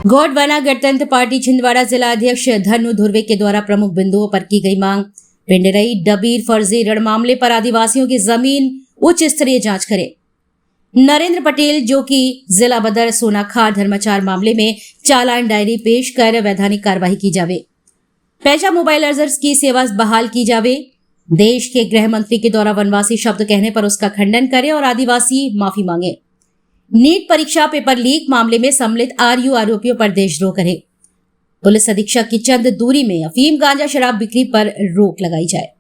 गोंडवाना गणतंत्र पार्टी छिंदवाड़ा जिला अध्यक्ष धनु धुर्वे के द्वारा प्रमुख बिंदुओं पर की गई मांग। पिंडरई डबीर फर्जी ऋण मामले पर आदिवासियों की जमीन उच्च स्तरीय जांच करे। नरेंद्र पटेल जो कि जिला बदर सोनाखार धर्माचार मामले में चालान डायरी पेश कर वैधानिक कार्रवाई की जावे। पैजा मोबाइल अर्जर्स की सेवा बहाल की जावे। देश के गृह मंत्री के द्वारा वनवासी शब्द कहने पर उसका खंडन करे और आदिवासी माफी मांगे। नीट परीक्षा पेपर लीक मामले में सम्मिलित आरयू आरोपियों पर देशद्रोह करे। पुलिस अधीक्षक की चंद दूरी में अफीम गांजा शराब बिक्री पर रोक लगाई जाए।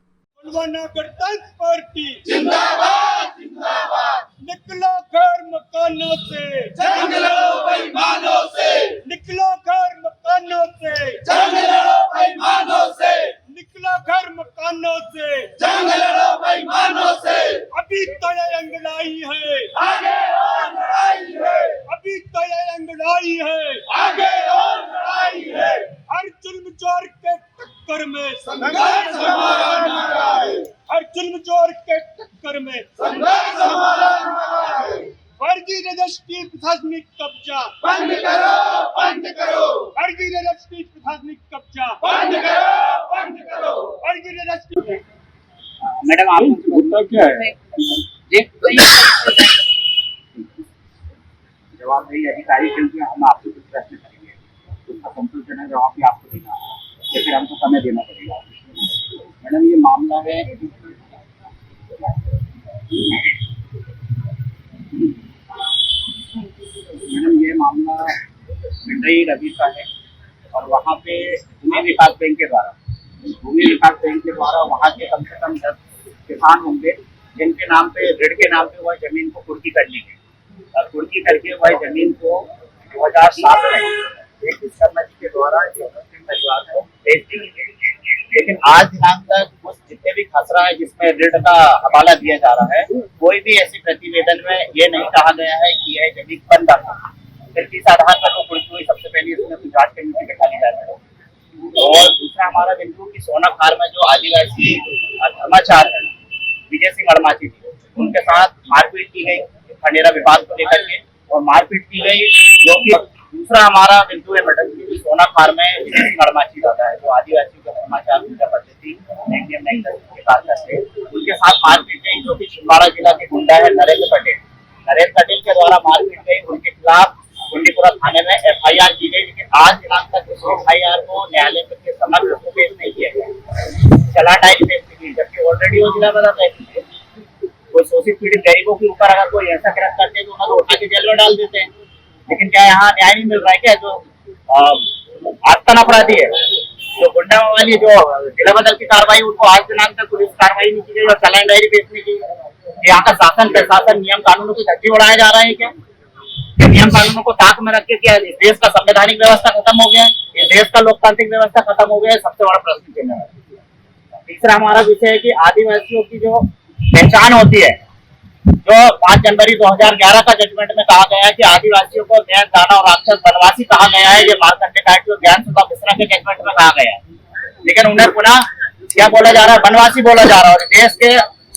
गणतंत्र पार्टी जिंदाबाद जिंदाबाद। निकलो घर मकानों से, जंग लड़ो बेईमानों से। निकलो घर मकानों से, जंग लड़ो बेईमानों से। निकलो घर मकानों से, जंग लड़ो बेईमानों से। अभी तो ये अंगड़ाई है, आगे और लड़ाई है। अभी तो ये अंगड़ाई है, आगे और लड़ाई है। हर जुल्म चोर के टक्कर में संघर्ष हमारा नारा है। हर जुल्म चोर के टक्कर में संघर्ष हमारा नारा है। फर्जी रजिस्ट्री प्रशासनिक कब्जा बंद करो, बंद करो। फर्जी रजिस्ट्री प्रशासनिक कब्जा बंद करो, बंद करो। फर्जी रजिस्ट्री। मैडम आप मुद्दा क्या है? जवाबदेही अधिकारी क्योंकि हम आपसे कुछ प्रश्न करेंगे, उसका संतोषजनक जवाब भी आपको देना है या फिर हमको समय देना पड़ेगा। मैडम ये मामला है, मैडम ये मामला पिंडरई रवि का है और वहाँ पे भूमि विकास बैंक के द्वारा वहाँ के कम से कम 10 किसान होंगे जिनके नाम पे ऋण के नाम पे वह जमीन को कुर्की कर ली गई और कुर्की करके वह जमीन को 2007 में एक विश्वकर्मा जी के द्वारा एक मुस्लिम परिवार को बेच दी गई। लेकिन आज दिनांक तक उस जितने भी खसरा है जिसमें ऋण का हवाला दिया जा रहा है, कोई भी ऐसे प्रतिवेदन में ये नहीं कहा गया है कि यह जमीन बंद है। फिर किस आधार पर वो कुर्की हुई, सबसे पहले इसमें कुछ जांच कमेटी बैठाई जाए। और दूसरा हमारा बिंदु की सोनाखार में जो आदिवासी धर्माचार है विजय सिंह अड़माची जी, उनके साथ मारपीट की गई खंडेरा विवाद को लेकर के और मारपीट की गई। जो कि दूसरा हमारा बिंदु है मैडम की सोनाखार में विजय सिंह अड़माची दादा है जो आदिवासी का धर्माचार पूजा पद्धति के करते उनके साथ मारपीट गई। जो कि छिंदवाड़ा जिला के गुंडा है नरेंद्र पटेल के द्वारा मारपीट गई। उनके खिलाफ गुंडीपुरा थाने में FIR की गई। लेकिन आज दिनांक तक उस FIR को न्यायालय के समक्ष पेश नहीं किया गया, चालान डायरी पेश नहीं की, जबकि ऑलरेडी वो जिला बदल रहे। कोई शोषित पीड़ित गरीबों के ऊपर अगर कोई ऐसा कृत्य करते हैं तो उन्हें उठा के जेल में डाल देते हैं। लेकिन क्या यहाँ न्याय नहीं मिल रहा है क्या? जो आतंक अपराधी है, जो गुंडा वाली जो जिला बदल की कार्रवाई, उनको आज दिनांक तक पुलिस कार्रवाई नहीं की गई और चालान डायरी पेश नहीं की। यहाँ का शासन प्रशासन नियम कानूनों को धज्जी उड़ाया जा रहा है क्या? नियम कानूनों को ताक में रख के क्या इस देश का संवैधानिक व्यवस्था खत्म हो गया है? इस देश का लोकतांत्रिक व्यवस्था खत्म हो गया है? सबसे बड़ा प्रश्न चिन्ह है। तीसरा हमारा विषय है कि आदिवासियों की जो पहचान होती है, जो 5 जनवरी 2011 का जजमेंट में कहा गया है कि आदिवासियों को दैव दानव और राक्षस वनवासी कहा गया है। ये मार्कंडे कायट जो ज्ञान सुधा मिश्रा के जजमेंट में कहा गया है। लेकिन उन्हें पुनः क्या बोला जा रहा है? वनवासी बोला जा रहा है। और देश के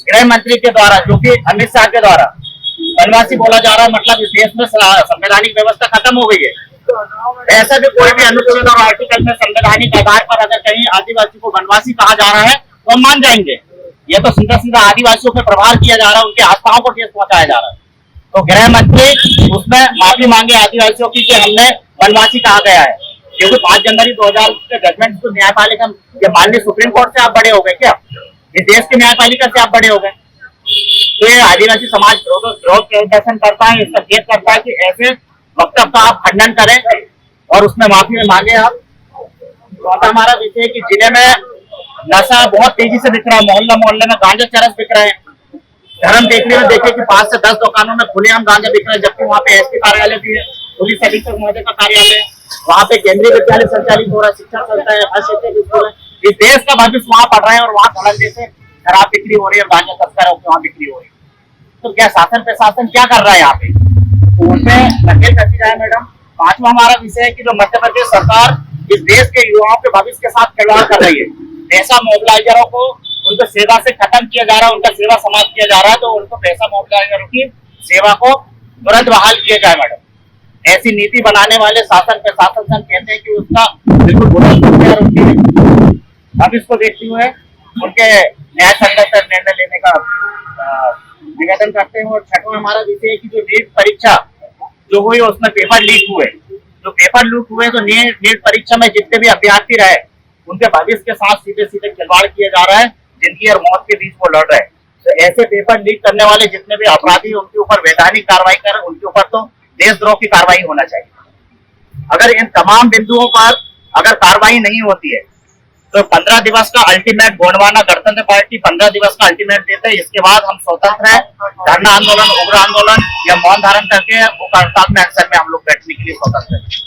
गृह मंत्री के द्वारा जो कि अमित शाह के द्वारा वनवासी बोला जा रहा है। मतलब इस देश में संवैधानिक व्यवस्था खत्म हो गई है। ऐसा भी कोई भी अनुच्छेद और आर्टिकल में संवैधानिक आधार पर अगर कहीं आदिवासी को वनवासी कहा जा रहा है तो हम मान जाएंगे। ये तो सीधा सीधा आदिवासियों पर प्रहार किया जा रहा है, उनके आस्थाओं को ठेस पहुंचाया जा रहा है। तो गृह मंत्री उसमें माफी मांगे आदिवासियों की कि हमने वनवासी कहा गया है। क्योंकि 5 जनवरी 2000 के जजमेंट को न्यायपालिका ये माननीय सुप्रीम कोर्ट से आप बड़े हो गए क्या? इस देश की न्यायपालिका से आप बड़े हो गए। तो ये आदिवासी समाज विरोध प्रदर्शन करता है, इसका खेद करता है कि ऐसे वक्तव्य का आप खंडन करें और उसमें माफी मांगे आप। चौथा हमारा विषय है कि जिले में नशा बहुत तेजी से बिक रहा है। मोहल्ले में गांजा चरस बिक रहे हैं। धर्म देखने में देखे कि 5 से 10 दुकानों में खुलेआम गांजा बिक रहे हैं, जबकि वहाँ पे SP कार्यालय भी है, पुलिस अधीक्षक महोदय का कार्यालय, वहाँ पे केंद्रीय विद्यालय संचालित हो रहा है, शिक्षा चलता है, अशिक्षित स्कूल है। इस देश का भविष्य वहाँ पढ़ रहे हैं और वहाँ धड़ल्ले से शराब बिक्री हो रही है और गांजा तस्करों की वहाँ बिक्री हो रही है। तो क्या शासन प्रशासन क्या कर रहा है यहाँ पे? तो उनमें नकेल कसी जाए मैडम। 5वां हमारा विषय है कि जो मध्य प्रदेश सरकार इस देश के युवाओं के भविष्य के साथ खिलवाड़ कर रही है। पैसा मोबिलाइजरों को उनको सेवा से खत्म किया जा रहा है, उनका सेवा समाप्त किया जा रहा है। तो उनको पैसा मोबिलाइजरों की सेवा को तुरंत बहाल किया जाए मैडम। ऐसी नीति बनाने वाले शासन प्रशासन से हम कहते हैं कि उसका बिल्कुल बुरा तैयार होती है। हम इसको देखते हुए उनके न्याय संगत निर्णय लेने का निवेदन करते हैं। और छठवां हमारा विषय है कि जो नीट परीक्षा जो हुई उसमें पेपर लीक हुए, जो पेपर लीक हुए तो नीट परीक्षा में जितने भी अभ्यर्थी रहे उनके भविष्य के साथ सीधे सीधे खिलवाड़ किया जा रहा है, जिंदगी और मौत के बीच वो लड़ रहे हैं। तो ऐसे पेपर लीक करने वाले जितने भी अपराधी उनके ऊपर वैधानिक कार्रवाई करें, उनके ऊपर तो देशद्रोह की कार्रवाई होना चाहिए। अगर इन तमाम बिंदुओं पर अगर कार्रवाई नहीं होती है तो 15 दिवस का अल्टीमेट गोंडवाना गणतंत्र पार्टी 15 दिवस का अल्टीमेट देते हैं। इसके बाद हम स्वतंत्र है धरना आंदोलन, उग्र आंदोलन या मौन धारण करके वो हड़ताल में अक्सर में हम लोग बैठने के लिए स्वतंत्र है।